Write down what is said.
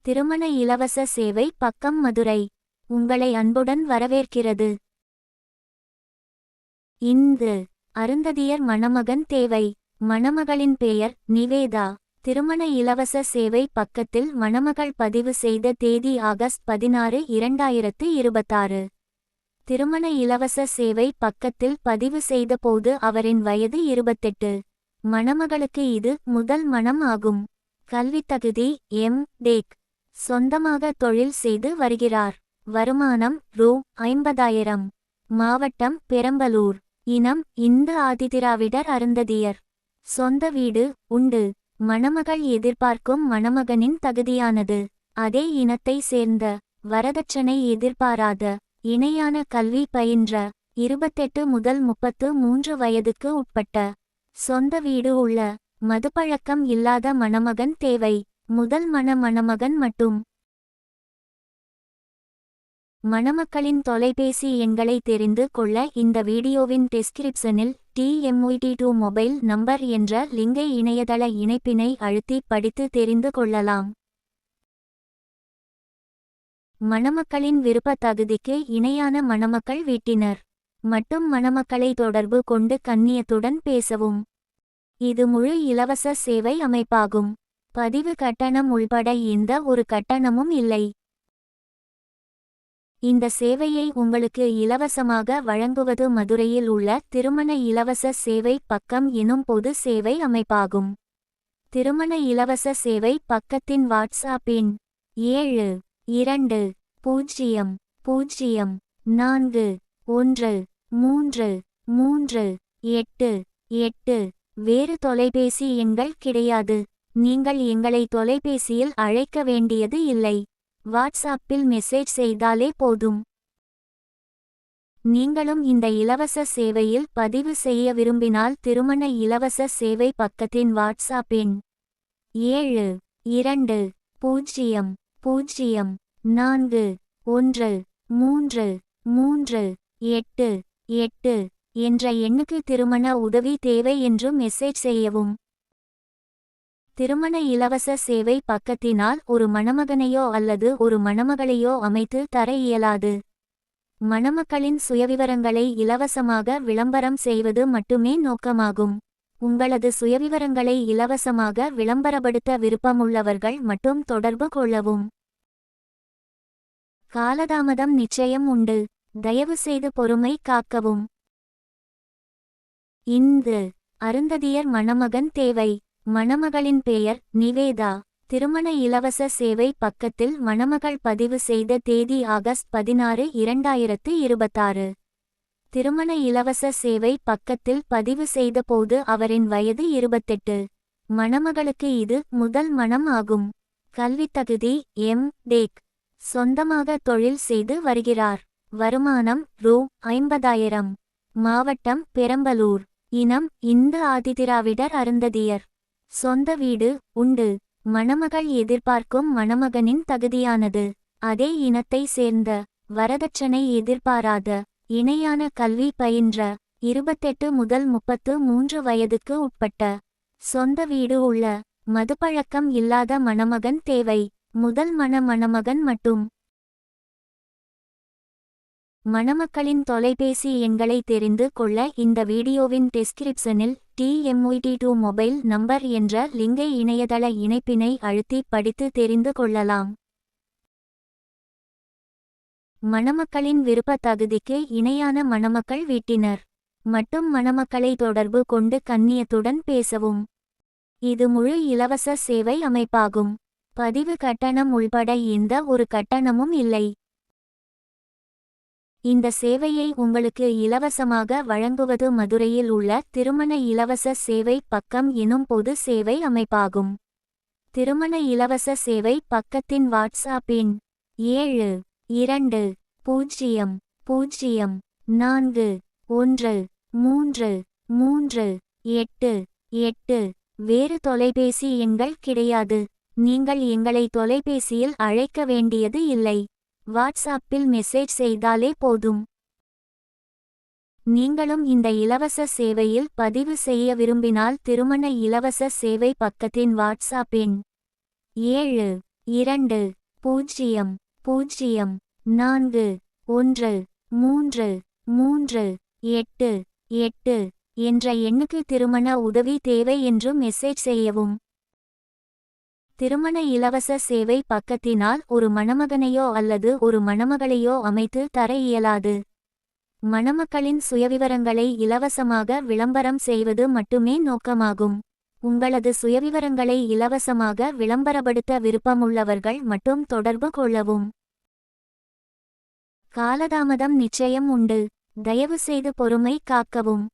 திருமண இலவச சேவை பக்கம் மதுரை உங்களை அன்புடன் வரவேற்கிறது. இந்து அருந்ததியர் மணமகன் தேவை. மணமகளின் பெயர் நிவேதா. திருமண இலவச சேவை பக்கத்தில் மணமகள் பதிவு செய்த தேதி ஆகஸ்ட் 16, 2026. திருமண இலவச சேவை பக்கத்தில் பதிவு செய்தபோது அவரின் வயது 28. மணமகளுக்கு இது முதல் மணம் ஆகும். கல்வித்தகுதி எம்.டெக். சொந்தமாக தொழில் செய்து வருகிறார். வருமானம் ரூ. 50,000. மாவட்டம் பெரம்பலூர். இனம் இந்து ஆதிதிராவிடர் அருந்ததியர். சொந்த வீடு உண்டு. மணமகள் எதிர்பார்க்கும் மணமகனின் தகுதியானது. அதே இனத்தை சேர்ந்த, வரதட்சணை எதிர்பாராத, இணையான கல்வி பயின்ற, 28 முதல் 33 வயதுக்கு உட்பட்ட, சொந்த வீடு உள்ள, மதுப்பழக்கம் இல்லாத மணமகன் தேவை. முதல் மணமகன் மட்டும். மணமக்களின் தொலைபேசி எண்களை தெரிந்து கொள்ள இந்த வீடியோவின் டிஸ்கிரிப்ஷனில் TMUT2 மொபைல் நம்பர் என்ற லிங்கை இணையதள இணைப்பினை அழுத்தி படித்து தெரிந்து கொள்ளலாம். மணமக்களின் விருப்ப தகுதிக்கு இணையான மணமக்கள் வீட்டினர் மட்டும் மணமக்களை தொடர்பு கொண்டு கண்ணியத்துடன் பேசவும். இது முழு இலவச சேவை அமைப்பாகும். பதிவு கட்டணம் உள்பட எந்த ஒரு கட்டணமும் இல்லை. இந்த சேவையை உங்களுக்கு இலவசமாக வழங்குவது மதுரையில் உள்ள திருமண இலவச சேவை பக்கம் எனும் பொது சேவை அமைப்பாகும். திருமண இலவச சேவை பக்கத்தின் வாட்ஸ்அப் எண் 7204133388. வேறு தொலைபேசி எண்கள் கிடையாது. நீங்கள் எங்களை தொலைபேசியில் அழைக்க வேண்டியது இல்லை. வாட்ஸ்அப்பில் மெசேஜ் செய்தாலே போதும். நீங்களும் இந்த இலவச சேவையில் பதிவு செய்ய விரும்பினால் திருமண இலவச சேவை பக்கத்தின் வாட்ஸ்அப் எண் 7204133388 என்ற எண்ணுக்கு திருமண உதவி தேவை என்று மெசேஜ் செய்யவும். திருமண இலவச சேவை பக்கத்தினால் ஒரு மணமகனையோ அல்லது ஒரு மணமகளையோ அமைத்து தர இயலாது. மணமக்களின் சுயவிவரங்களை இலவசமாக விளம்பரம் செய்வது மட்டுமே நோக்கமாகும். உங்களது சுயவிவரங்களை இலவசமாக விளம்பரப்படுத்த விருப்பமுள்ளவர்கள் மட்டும் தொடர்பு கொள்ளவும். காலதாமதம் நிச்சயம் உண்டு. தயவு செய்து பொறுமை காக்கவும். இந்து அருந்ததியர் மணமகன் தேவை. மணமகளின் பெயர் நிவேதா. திருமண இலவச சேவை பக்கத்தில் மணமகள் பதிவு செய்த தேதி ஆகஸ்ட் 16, 2026. திருமண இலவச சேவை பக்கத்தில் பதிவு செய்தபோது அவரின் வயது 28. மணமகளுக்கு இது முதல் மணம் ஆகும். கல்வித்தகுதி எம்.டெக். சொந்தமாக தொழில் செய்து வருகிறார். வருமானம் ரூ. 50,000. மாவட்டம் பெரம்பலூர். இனம் இந்து ஆதிதிராவிடர் அருந்ததியர். சொந்த வீடு உண்டு. மணமகள் எதிர்பார்க்கும் மணமகனின் தகுதியானது. அதே இனத்தை சேர்ந்த, வரதட்சணை எதிர்பாராத, இணையான கல்வி பயின்ற, 28 முதல் 33 வயதுக்கு உட்பட்ட, சொந்த வீடு உள்ள, மதுப்பழக்கம் இல்லாத மணமகன் தேவை. முதல் மணமகன் மட்டும். மணமக்களின் தொலைபேசி எண்களை தெரிந்து கொள்ள இந்த வீடியோவின் டிஸ்கிரிப்ஷனில் TMUT2 மொபைல் நம்பர் என்ற லிங்கை இணையதள இணைப்பினை அழுத்தி படித்து தெரிந்து கொள்ளலாம். மணமக்களின் விருப்ப தகுதிக்கு இணையான மணமக்கள் வீட்டினர் மட்டும் மணமக்களை தொடர்பு கொண்டு கண்ணியத்துடன் பேசவும். இது முழு இலவச சேவை அமைப்பாகும். பதிவு கட்டணம் உள்பட எந்த ஒரு கட்டணமும் இல்லை. இந்த சேவையை உங்களுக்கு இலவசமாக வழங்குவது மதுரையில் உள்ள திருமண இலவச சேவை பக்கம் எனும் பொது சேவை அமைப்பாகும். திருமண இலவச சேவை பக்கத்தின் வாட்ஸ்அப் எண் 7204133388. வேறு தொலைபேசி எண்கள் கிடையாது. நீங்கள் எங்களை தொலைபேசியில் அழைக்க வேண்டியது இல்லை. வாட்ஸ்அப்பில் மெசேஜ் செய்தாலே போதும். நீங்களும் இந்த இலவச சேவையில் பதிவு செய்ய விரும்பினால் திருமண இலவச சேவை பக்கத்தின் வாட்ஸ்அப் எண் 2 0 0 4 1 3 3 8 8 என்ற எண்ணுக்கு திருமண உதவி தேவை என்று மெசேஜ் செய்யவும். திருமண இலவச சேவை பக்கத்தினால் ஒரு மணமகனையோ அல்லது ஒரு மணமகளையோ அமைத்து தர இயலாது. மணமக்களின் சுயவிவரங்களை இலவசமாக விளம்பரம் செய்வது மட்டுமே நோக்கமாகும். உங்களது சுயவிவரங்களை இலவசமாக விளம்பரப்படுத்த விருப்பமுள்ளவர்கள் மட்டும் தொடர்பு கொள்ளவும். காலதாமதம் நிச்சயம் உண்டு. தயவுசெய்து பொறுமை காக்கவும்.